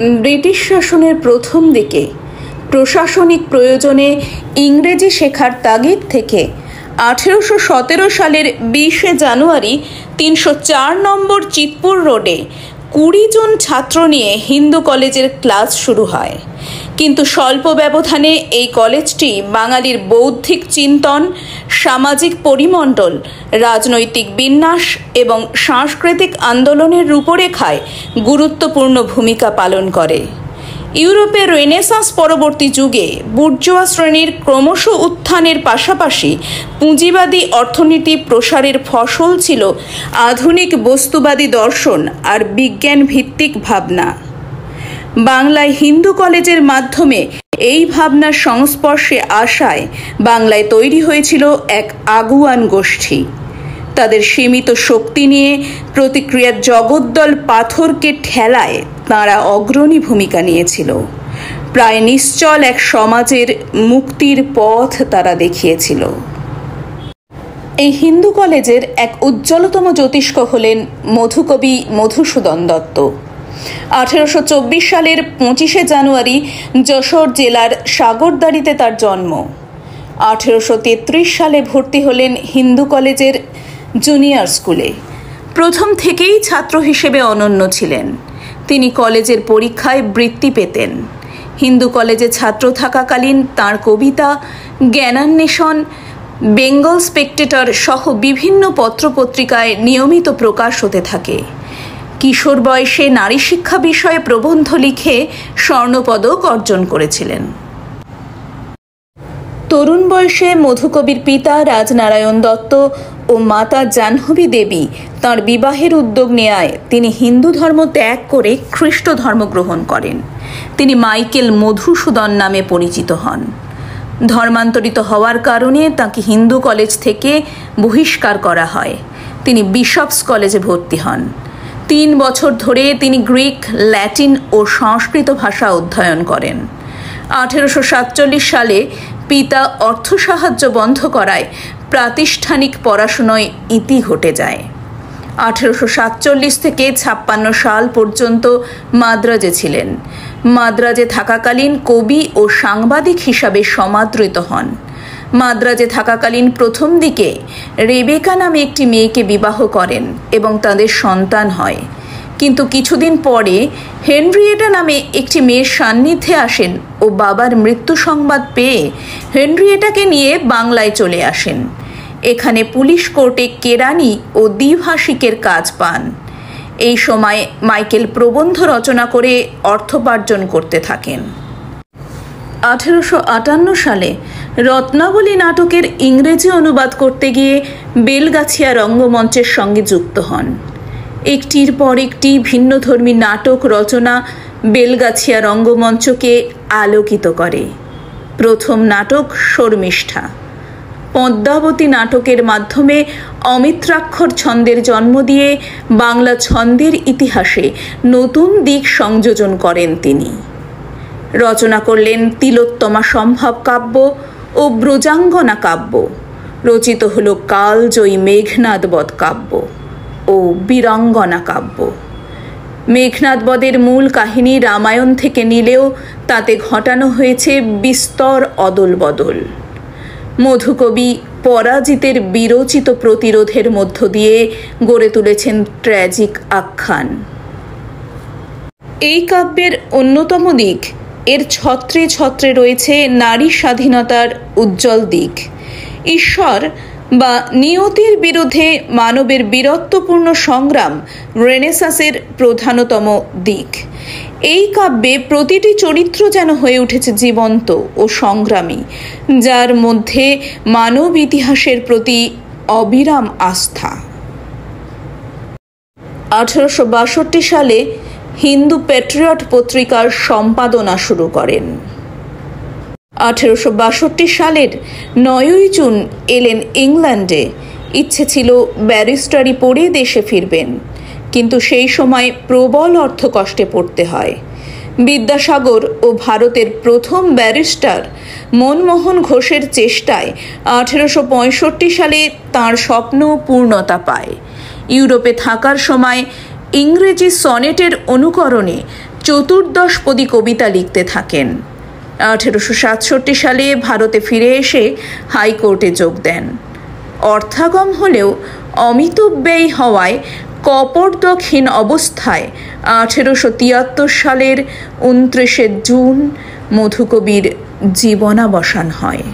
British শাসনের প্রথম দিকে প্রশাসনিক প্রয়োজনে ইংরেজি শেখার তাগিদ থেকে 1817 সালের 20 জানুয়ারি 304 নম্বর চিতপুর রোডে 20 জন ছাত্র নিয়ে হিন্দু কলেজের ক্লাস শুরু হয়। কিন্তু স্বল্প ব্যবধানে এই কলেজটি বাঙালির বৌদ্ধিক চিন্তন, সামাজিক পরিমণ্ডল, রাজনৈতিক বিন্যাস এবং সাংস্কৃতিক আন্দোলনের রূপরেখায় গুরুত্বপূর্ণ ভূমিকা পালন করে। ইউরোপে রেনেসাঁস পরবর্তী যুগে বুর্জোয়া শ্রেণীর ক্রমশ উত্থানের পাশাপাশি পুঁজিবাদী অর্থনীতি প্রসারের ফসল ছিল আধুনিক বস্তুবাদী দর্শন আর বিজ্ঞান ভিত্তিক ভাবনা। বাংলায় হিন্দু কলেজের মাধ্যমে এই ভাবনার সংস্পর্শে আসায় বাংলায় তৈরি হয়েছিল এক আগুয়ান গোষ্ঠী। তাদের সীমিত শক্তি নিয়ে প্রতিক্রিয়ার জগদ্দল পাথরকে ঠেলায় তাঁরা অগ্রণী ভূমিকা নিয়েছিল। প্রায় নিশ্চল এক সমাজের মুক্তির পথ তারা দেখিয়েছিল। এই হিন্দু কলেজের এক উজ্জ্বলতম জ্যোতিষ্ক হলেন মধুকবি মধুসূদন দত্ত। 1824 সালের 25 জানুয়ারি যশোর জেলার সাগরদাড়িতে তার জন্ম। 1833 সালে ভর্তি হলেন হিন্দু কলেজের জুনিয়র স্কুলে। প্রথম থেকেই ছাত্র হিসেবে অনন্য ছিলেন। তিনি কলেজের পরীক্ষায় বৃত্তি পেতেন। হিন্দু কলেজে ছাত্র থাকাকালীন তাঁর কবিতা জ্ঞানান্বেষণ, বেঙ্গল স্পেকটেটর সহ বিভিন্ন পত্রপত্রিকায় নিয়মিত প্রকাশ হতে থাকে। কিশোর বয়সে নারী শিক্ষা বিষয়ে প্রবন্ধ লিখে স্বর্ণপদক অর্জন করেছিলেন। তরুণ বয়সে মধুকবির পিতা রাজনারায়ণ দত্ত ও মাতা জাহ্নবী দেবী তাঁর বিবাহের উদ্যোগ নেয়ায় তিনি হিন্দু ধর্ম ত্যাগ করে খ্রিস্ট ধর্ম গ্রহণ করেন। তিনি মাইকেল মধুসূদন নামে পরিচিত হন। ধর্মান্তরিত হওয়ার কারণে তাকে হিন্দু কলেজ থেকে বহিষ্কার করা হয়। তিনি বিশপস কলেজে ভর্তি হন। 3 বছর ধরে তিনি গ্রিক, ল্যাটিন ও সংস্কৃত ভাষা অধ্যয়ন করেন। 1847 সালে পিতা অর্থ সাহায্য বন্ধ করায় প্রাতিষ্ঠানিক পড়াশোনায় ইতি ঘটে যায়। 1847 থেকে 56 সাল পর্যন্ত মাদ্রাজে ছিলেন। মাদ্রাজে থাকাকালীন কবি ও সাংবাদিক হিসাবে সমাদৃত হন। মাদ্রাজে থাকাকালীন প্রথম দিকে রেবেকা নামে একটি মেয়েকে বিবাহ করেন এবং তাদের সন্তান হয়। কিন্তু কিছুদিন পরে হেনরিয়েটা নামে একটি মেয়ের সান্নিধ্যে আসেন ও বাবার মৃত্যু সংবাদ পেয়ে হেনরিয়েটাকে নিয়ে বাংলায় চলে আসেন। এখানে পুলিশ কোর্টে কেরানি ও দ্বিভাষিকের কাজ পান। এই সময় মাইকেল প্রবন্ধ রচনা করে অর্থোপার্জন করতে থাকেন। 1858 সালে রত্নাবলী নাটকের ইংরেজি অনুবাদ করতে গিয়ে বেলগাছিয়া রঙ্গমঞ্চের সঙ্গে যুক্ত হন। একটির পর একটি ভিন্নধর্মী নাটক রচনা বেলগাছিয়া রঙ্গমঞ্চকে আলোকিত করে। প্রথম নাটক শর্মিষ্ঠা। পদ্মাবতী নাটকের মাধ্যমে অমিত্রাক্ষর ছন্দের জন্ম দিয়ে বাংলা ছন্দের ইতিহাসে নতুন দিক সংযোজন করেন তিনি। রচনা করলেন তিলোত্তমা সম্ভব কাব্য ও ব্রজাঙ্গনা কাব্য। রচিত হল কালজয়ী মেঘনাদবধ কাব্য ও বীরাঙ্গনা কাব্য। মেঘনাদবধের মূল কাহিনী রামায়ণ থেকে নিলেও তাতে ঘটানো হয়েছে বিস্তর অদল বদল। মধুকবি পরাজিতের বিরচিত প্রতিরোধের মধ্য দিয়ে গড়ে তুলেছেন ট্র্যাজিক আখ্যান। এই কাব্যের অন্যতম দিক এর ছত্রে ছত্রে রয়েছে নারী স্বাধীনতার উজ্জ্বল দিক। ঈশ্বর বা নিয়তির বিরুদ্ধে মানবের বীরত্বপূর্ণ সংগ্রাম রেনেসাঁসের প্রধানতম দিক। এই কাব্যে প্রতিটি চরিত্র যেন হয়ে উঠেছে জীবন্ত ও সংগ্রামী, যার মধ্যে মানব ইতিহাসের প্রতি অবিরাম আস্থা। 1862 সালে হিন্দু প্যাট্রিয়ট পত্রিকার সম্পাদনা শুরু করেন। 1862 সালের 9 জুন এলেন ইংল্যান্ডে। ইচ্ছে ছিল ব্যারিস্টারি পড়ে দেশে ফিরবেন, কিন্তু সেই সময় প্রবল অর্থকষ্টে পড়তে হয়। বিদ্যাসাগর ও ভারতের প্রথম ব্যারিস্টার মনমোহন ঘোষের চেষ্টায় 1865 সালে তাঁর স্বপ্ন পূর্ণতা পায়। ইউরোপে থাকার সময় ইংরেজি সনেটের অনুকরণে চতুর্দশপদী কবিতা লিখতে থাকেন। 1867 সালে ভারতে ফিরে এসে হাইকোর্টে যোগ দেন। অর্থাগম হলেও অমিতব্যয়ী হওয়ায় কপর্দকহীন অবস্থায় 1873 সালের 29 জুন মধুকবির জীবনাবসান হয়।